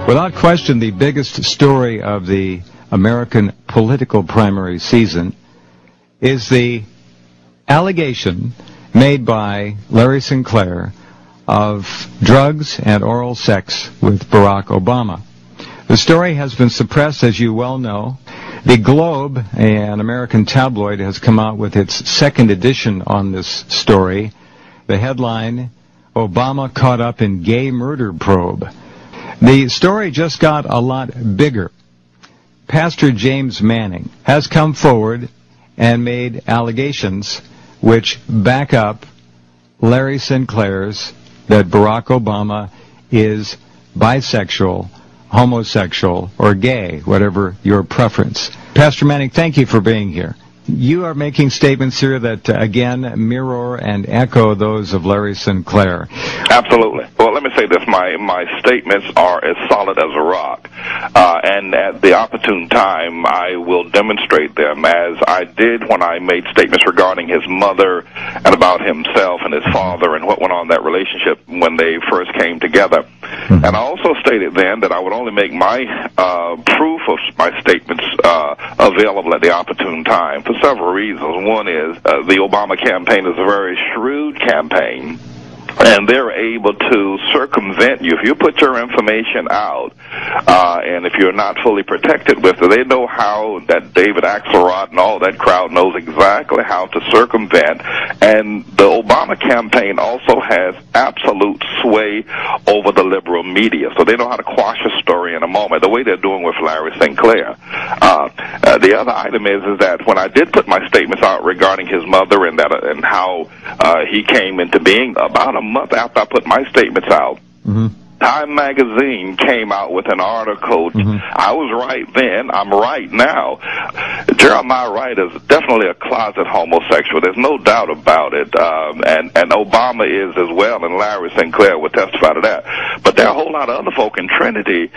Without question, the biggest story of the American political primary season is the allegation made by Larry Sinclair of drugs and oral sex with Barack Obama. The story has been suppressed, as you well know. The Globe, an American tabloid, has come out with its second edition on this story. The headline, Obama Caught Up in Gay Murder Probe. The story just got a lot bigger. Pastor James Manning has come forward and made allegations which back up Larry Sinclair's that Barack Obama is bisexual, homosexual, or gay, whatever your preference. Pastor Manning, thank you for being here. You are making statements here that, again, mirror and echo those of Larry Sinclair. Absolutely. Well, let me say this. My statements are as solid as a rock. And at the opportune time, I will demonstrate them, as I did when I made statements regarding his mother and about himself and his father and what went on in that relationship when they first came together. And I also stated then that I would only make my proof of my statements available at the opportune time for several reasons. One is the Obama campaign is a very shrewd campaign, and they're able to circumvent you. If you put your information out, and if you're not fully protected with it, they know how, that David Axelrod and all that crowd knows exactly how to circumvent. And the Obama campaign also has absolute sway over the liberal media, so they know how to quash a story in a moment, the way they're doing with Larry Sinclair. The other item is that when I did put my statements out regarding his mother and that and how he came into being, about a month after I put my statements out, Time magazine came out with an article. I was right then, I'm right now. Jeremiah Wright is definitely a closet homosexual. There's no doubt about it. And Obama is as well, and Larry Sinclair would testify to that. But there are a whole lot of other folk in Trinity,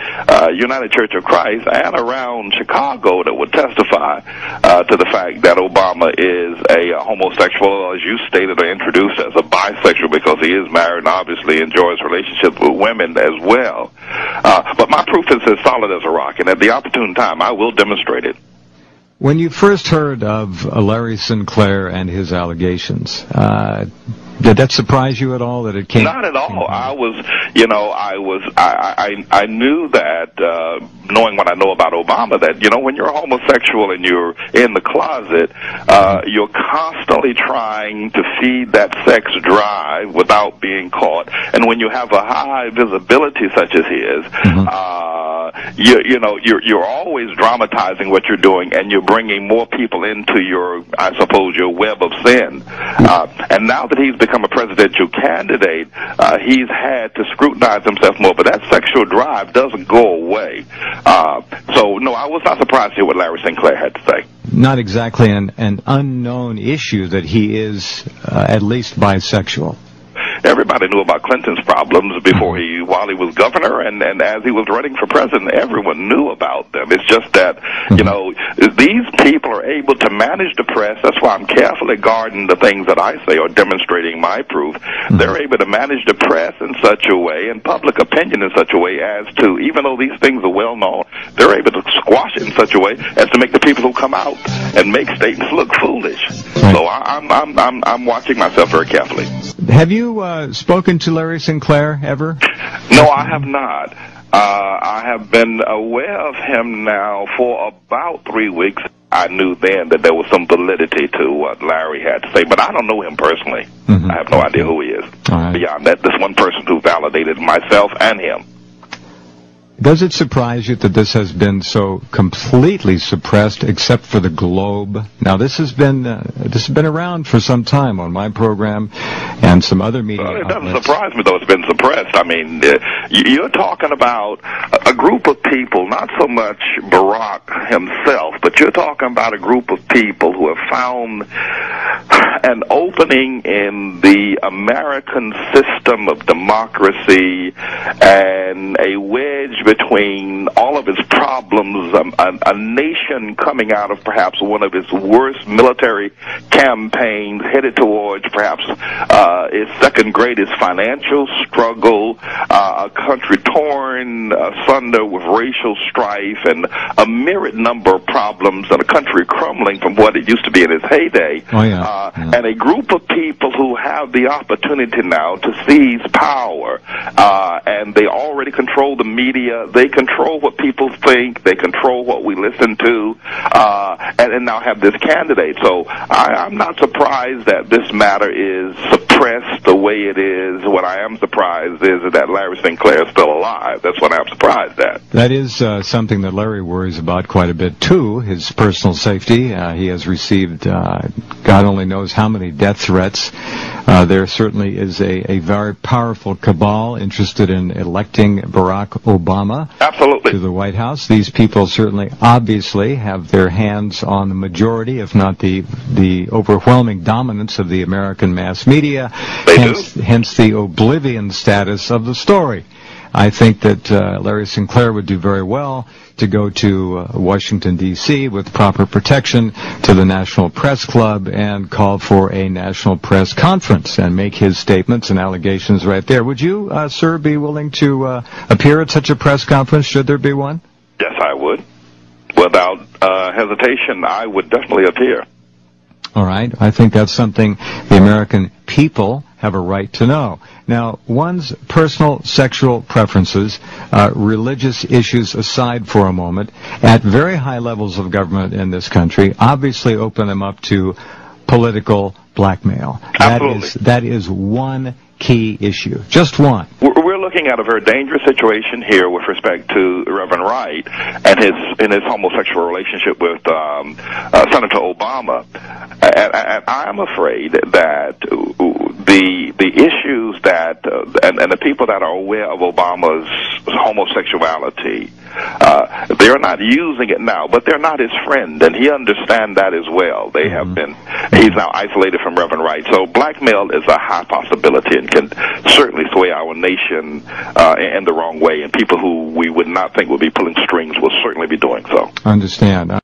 United Church of Christ, and around Chicago that would testify to the fact that Obama is a homosexual, as you stated or introduced, as a bisexual, because he is married and obviously enjoys relationships with women as well. But my proof is as solid as a rock, and at the opportune time, I will demonstrate it. When you first heard of Larry Sinclair and his allegations, did that surprise you at all that it came? Not at all. I knew that, knowing what I know about Obama, that, when you're a homosexual and you're in the closet, you're constantly trying to feed that sex drive without being caught. And when you have a high visibility such as his, you're always dramatizing what you're doing, and you're bringing more people into your, I suppose, your web of sin. And now that he's become a presidential candidate, he's had to scrutinize himself more, but that sexual drive doesn't go away. So, no, I was not surprised to hear what Larry Sinclair had to say. Not exactly an unknown issue that he is at least bisexual. Everybody knew about Clinton's problems while he was governor, and as he was running for president, everyone knew about them. It's just that, these people are able to manage the press. That's why I'm carefully guarding the things that I say or demonstrating my proof. They're able to manage the press in such a way and public opinion in such a way as to, even though these things are well known, they're able to squash it in such a way as to make the people who come out and make statements look foolish. Right. So I'm watching myself very carefully. Have you spoken to Larry Sinclair ever? No, I have not. I have been aware of him now for about 3 weeks. I knew then that there was some validity to what Larry had to say, but I don't know him personally. I have no idea who he is. Beyond that, this one person who validated myself and him. Does it surprise you that this has been so completely suppressed, except for the Globe? Now, this has been around for some time on my program and some other media outlets. It doesn't surprise me, though it's been suppressed. I mean, you're talking about a group of people, not so much Barack himself, but you're talking about a group of people who have found an opening in the American system of democracy and a wedge between all of its problems, a nation coming out of perhaps one of its worst military campaigns, headed towards perhaps its second greatest financial struggle, a country torn asunder with racial strife and a myriad number of problems, and a country crumbling from what it used to be in its heyday. Oh, yeah. And a group of people who have the opportunity now to seize power, and they already control the media, they control what people think, they control what we listen to, and now have this candidate. So I'm not surprised that this matter is suppressed the way it is. What I am surprised is that Larry Sinclair is still alive. That's what I'm surprised at. That is something that Larry worries about quite a bit, too, his personal safety. He has received God only knows how many death threats. There certainly is a very powerful cabal interested in electing Barack Obama to the White House. These people certainly obviously have their hands on the majority, if not the overwhelming dominance of the American mass media, hence the oblivion status of the story. I think that Larry Sinclair would do very well to go to Washington, D.C. with proper protection to the National Press Club and call for a national press conference and make his statements and allegations right there. Would you, sir, be willing to appear at such a press conference, should there be one? Yes, I would. Without hesitation, I would definitely appear. All right. I think that's something the American people have a right to know. Now, one's personal sexual preferences, religious issues aside for a moment, at very high levels of government in this country, obviously open them up to political blackmail. That is one key issue. Just one. We're looking at a very dangerous situation here with respect to Reverend Wright and his homosexual relationship with Senator Obama. And I'm afraid that the issues that and the people that are aware of Obama's homosexuality, they're not using it now, but they're not his friend, and he understands that as well. They have been. He's now isolated from Reverend Wright, so blackmail is a high possibility and can certainly sway our nation in the wrong way, and people who we would not think would be pulling strings will certainly be doing so. Understand.